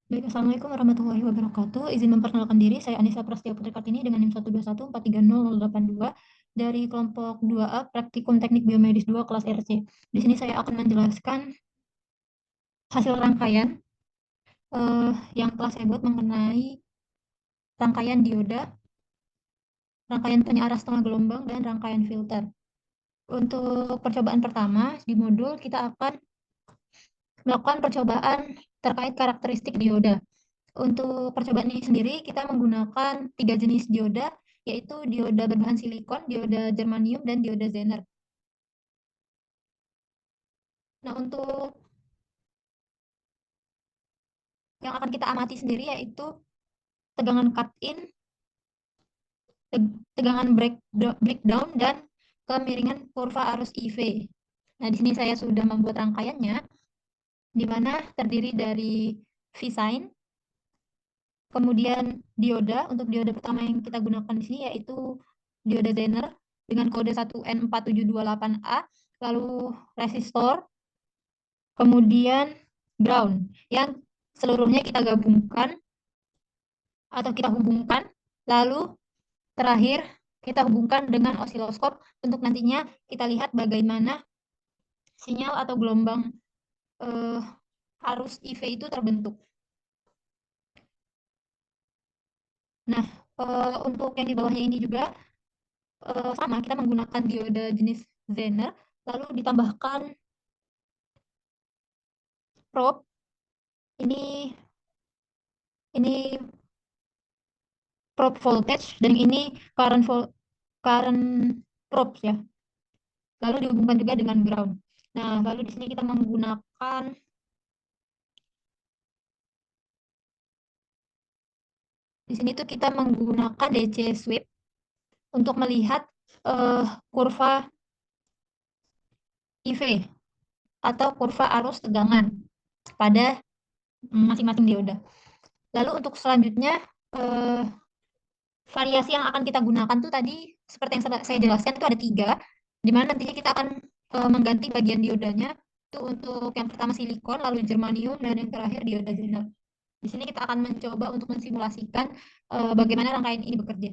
Baik, Assalamualaikum warahmatullahi wabarakatuh. Izin memperkenalkan diri, saya Anissa Prastia Putri Kartini dengan NIM 121430082 dari kelompok 2A Praktikum Teknik Biomedis 2 kelas RC. Di sini saya akan menjelaskan hasil rangkaian yang telah saya buat mengenai rangkaian dioda, rangkaian penyearah setengah gelombang, dan rangkaian filter. Untuk percobaan pertama, di modul kita akan melakukan percobaan terkait karakteristik dioda. Untuk percobaan ini sendiri, kita menggunakan 3 jenis dioda, yaitu dioda berbahan silikon, dioda germanium, dan dioda Zener. Nah, untuk yang akan kita amati sendiri yaitu tegangan cut-in, tegangan breakdown, dan kemiringan kurva arus IV. Nah, di sini saya sudah membuat rangkaiannya, di mana terdiri dari V-sign, kemudian dioda. Untuk dioda pertama yang kita gunakan di sini yaitu dioda Zener dengan kode 1N4728A, lalu resistor, kemudian ground yang seluruhnya kita gabungkan atau kita hubungkan, lalu terakhir kita hubungkan dengan osiloskop untuk nantinya kita lihat bagaimana sinyal atau gelombang eh, arus IV itu terbentuk. Nah, untuk yang di bawahnya ini juga sama, kita menggunakan dioda jenis Zener, lalu ditambahkan probe. Ini ini probe voltage, dan ini current probe ya. Lalu dihubungkan juga dengan ground. Nah, lalu di sini kita menggunakan di sini tuh kita menggunakan DC sweep untuk melihat eh, kurva IV atau kurva arus tegangan pada masing-masing dioda. Lalu untuk selanjutnya, eh, variasi yang akan kita gunakan tuh tadi seperti yang saya jelaskan itu ada 3, di mana nantinya kita akan mengganti bagian diodanya. Itu untuk yang pertama silikon, lalu germanium, dan yang terakhir dioda Zener. Di sini kita akan mencoba untuk mensimulasikan bagaimana rangkaian ini bekerja.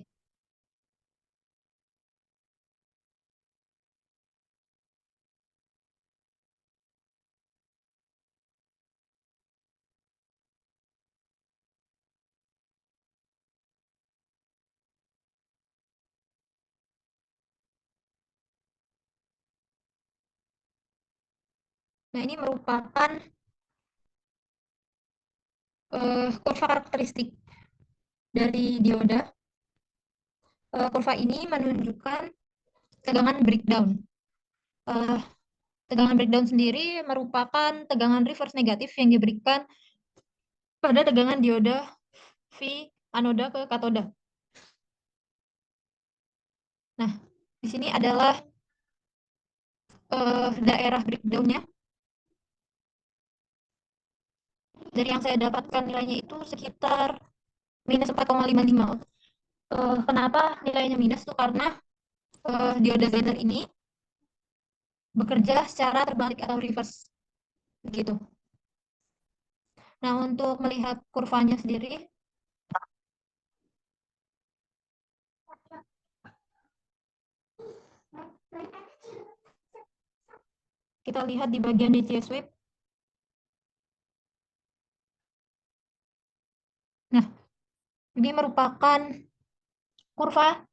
Nah, ini merupakan kurva karakteristik dari dioda. Kurva ini menunjukkan tegangan breakdown. Eh, Tegangan breakdown sendiri merupakan tegangan reverse negatif yang diberikan pada tegangan dioda V anoda ke katoda. Nah, di sini adalah daerah breakdownnya. Dari yang saya dapatkan nilainya itu sekitar minus 4,55. Kenapa nilainya minus tuh? Karena dioda Zener ini bekerja secara terbalik atau reverse begitu. Nah, untuk melihat kurvanya sendiri, kita lihat di bagian DC sweep. Nah, ini merupakan kurva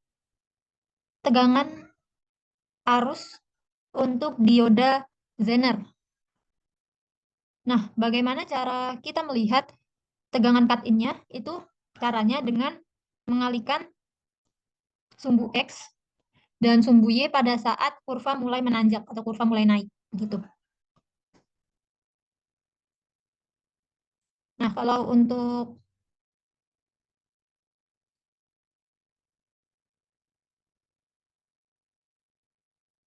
tegangan arus untuk dioda Zener. Nah, bagaimana cara kita melihat tegangan cut-in-nya? Itu caranya dengan mengalihkan sumbu X dan sumbu Y pada saat kurva mulai menanjak atau kurva mulai naik gitu. Nah, kalau untuk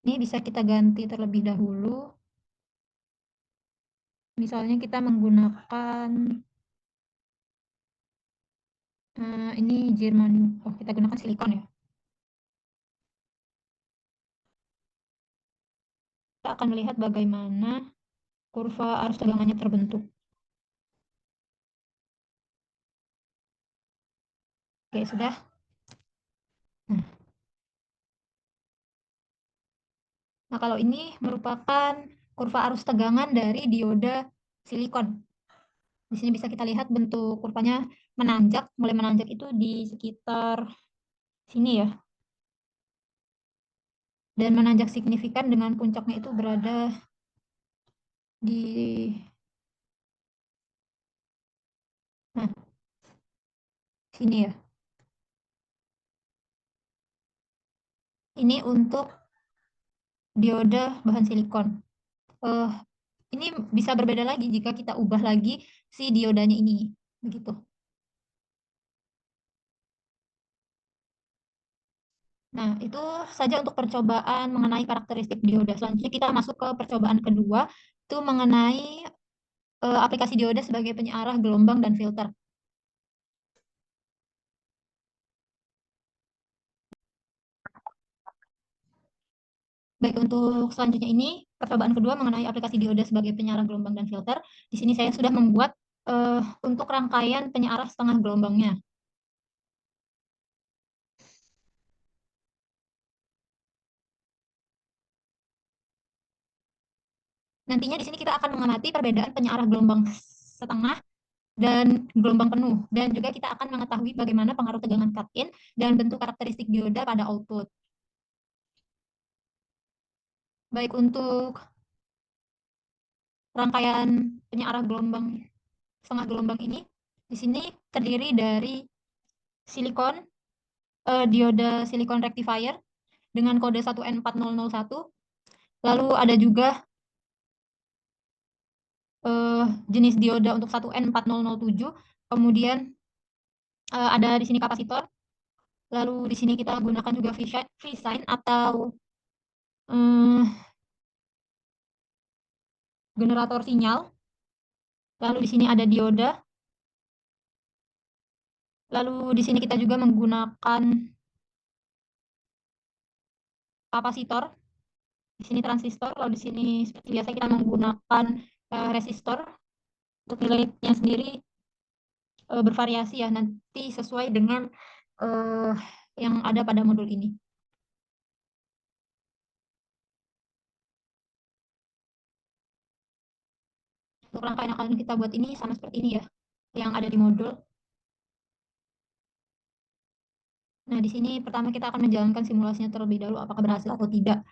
ini bisa kita ganti terlebih dahulu. Misalnya kita menggunakan ini germanium. Oh, kita gunakan silikon ya. Kita akan melihat bagaimana kurva arus tegangannya terbentuk. Oke, sudah. Nah, kalau ini merupakan kurva arus tegangan dari dioda silikon. Di sini bisa kita lihat bentuk kurvanya menanjak, mulai menanjak itu di sekitar sini ya. Dan menanjak signifikan dengan puncaknya itu berada di nah, sini ya. Ini untuk dioda bahan silikon. Eh, ini bisa berbeda lagi jika kita ubah lagi si diodanya ini. Begitu. Nah, itu saja untuk percobaan mengenai karakteristik dioda. Selanjutnya kita masuk ke percobaan kedua, itu mengenai aplikasi dioda sebagai penyearah gelombang dan filter. Baik, untuk selanjutnya ini percobaan kedua mengenai aplikasi dioda sebagai penyearah gelombang dan filter. Di sini saya sudah membuat untuk rangkaian penyearah setengah gelombangnya. Nantinya di sini kita akan mengamati perbedaan penyearah gelombang setengah dan gelombang penuh. Dan juga kita akan mengetahui bagaimana pengaruh tegangan cut-in dan bentuk karakteristik dioda pada output. Baik, untuk rangkaian penyearah gelombang setengah gelombang ini, di sini terdiri dari silikon, dioda silikon rectifier dengan kode 1N4001. Lalu ada juga jenis dioda untuk 1N4007. Kemudian ada di sini kapasitor. Lalu di sini kita gunakan juga V-Shine atau generator sinyal. Lalu di sini ada dioda. Lalu di sini kita juga menggunakan kapasitor. Di sini transistor. Lalu di sini seperti biasa kita menggunakan resistor. Untuk nilainya sendiri bervariasi ya, nanti sesuai dengan yang ada pada modul ini. Untuk rangkaian yang akan kita buat ini sama seperti ini ya, yang ada di modul. Nah, di sini pertama kita akan menjalankan simulasinya terlebih dahulu, apakah berhasil atau tidak.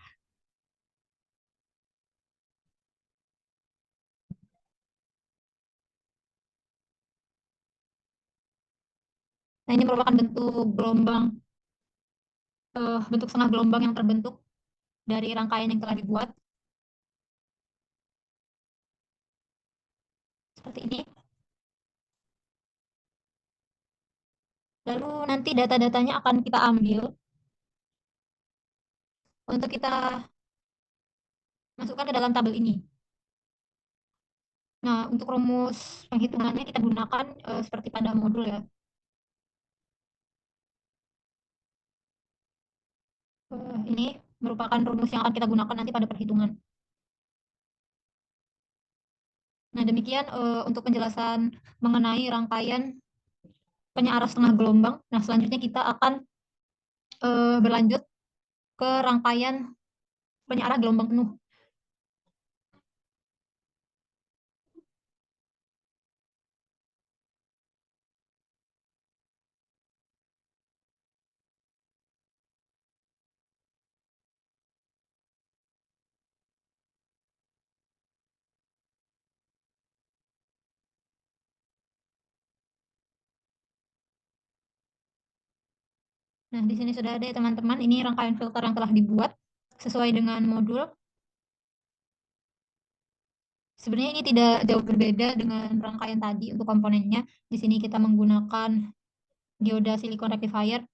Nah, ini merupakan bentuk gelombang, bentuk setengah gelombang yang terbentuk dari rangkaian yang telah dibuat. Seperti ini. Lalu nanti data-datanya akan kita ambil untuk kita masukkan ke dalam tabel ini. Nah, untuk rumus penghitungannya kita gunakan seperti pada modul ya. Ini merupakan rumus yang akan kita gunakan nanti pada perhitungan. Nah, demikian untuk penjelasan mengenai rangkaian penyearah setengah gelombang. Nah, selanjutnya kita akan berlanjut ke rangkaian penyearah gelombang penuh. Nah, di sini sudah ada ya teman-teman, ini rangkaian filter yang telah dibuat sesuai dengan modul. Sebenarnya ini tidak jauh berbeda dengan rangkaian tadi untuk komponennya. Di sini kita menggunakan dioda silikon rectifier,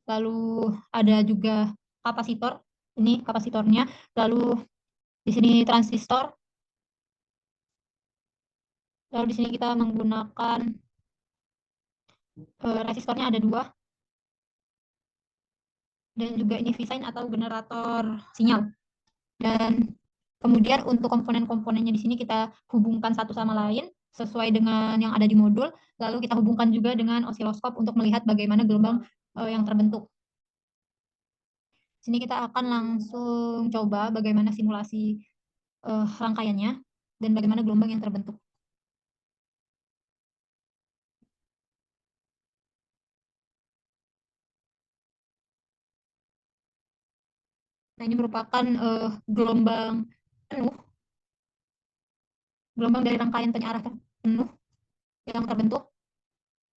lalu ada juga kapasitor, ini kapasitornya, lalu di sini transistor, lalu di sini kita menggunakan resistornya ada dua, dan juga ini V-Shine atau generator sinyal. Dan kemudian untuk komponen-komponennya di sini kita hubungkan satu sama lain sesuai dengan yang ada di modul, lalu kita hubungkan juga dengan osiloskop untuk melihat bagaimana gelombang yang terbentuk. Sini kita akan langsung coba bagaimana simulasi rangkaiannya dan bagaimana gelombang yang terbentuk. Nah, ini merupakan gelombang penuh, gelombang dari rangkaian penyiaran penuh yang terbentuk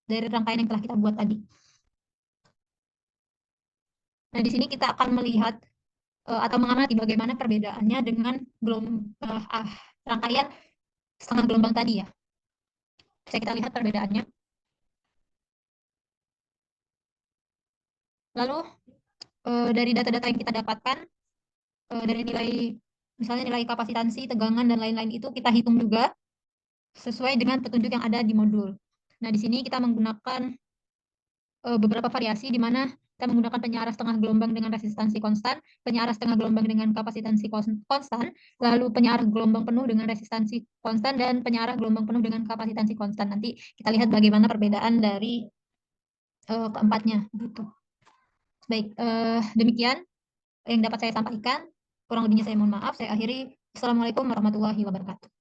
dari rangkaian yang telah kita buat tadi. Nah, di sini kita akan melihat atau mengamati bagaimana perbedaannya dengan rangkaian setengah gelombang tadi ya. Bisa kita lihat perbedaannya. Lalu dari data-data yang kita dapatkan, dari nilai, misalnya nilai kapasitansi, tegangan, dan lain-lain itu kita hitung juga sesuai dengan petunjuk yang ada di modul. Nah, di sini kita menggunakan beberapa variasi di mana kita menggunakan penyiaran setengah gelombang dengan resistansi konstan, penyiaran setengah gelombang dengan kapasitansi konstan, lalu penyiaran gelombang penuh dengan resistansi konstan, dan penyiaran gelombang penuh dengan kapasitansi konstan. Nanti kita lihat bagaimana perbedaan dari keempatnya gitu. Baik, demikian yang dapat saya sampaikan. Kurang lebihnya saya mohon maaf. Saya akhiri. Assalamualaikum warahmatullahi wabarakatuh.